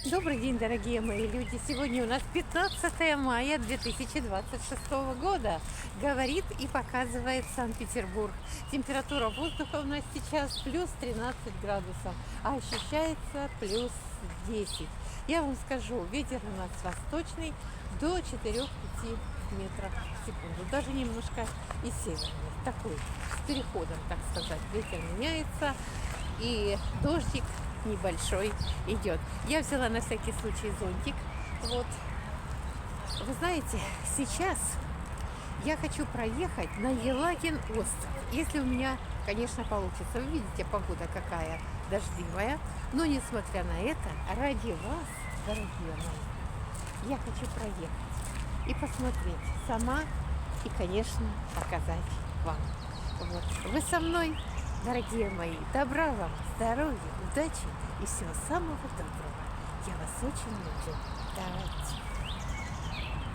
Добрый день, дорогие мои люди! Сегодня у нас 15 мая 2026 года. Говорит и показывает Санкт-Петербург. Температура воздуха у нас сейчас плюс 13 градусов, а ощущается плюс 10. Я вам скажу, ветер у нас восточный до 4-5 метров в секунду. Даже немножко и северный. Такой, с переходом, так сказать. Ветер меняется и дождик небольшой идет. Я взяла на всякий случай зонтик. Вот. Вы знаете, сейчас я хочу проехать на Елагин остров. Если у меня, конечно, получится. Вы видите, погода какая дождливая. Но, несмотря на это, ради вас, дорогие мои, я хочу проехать и посмотреть сама и, конечно, показать вам. Вот. Вы со мной, дорогие мои. Добра вам, здоровья, удачи и всего самого доброго. Я вас очень люблю. Давайте.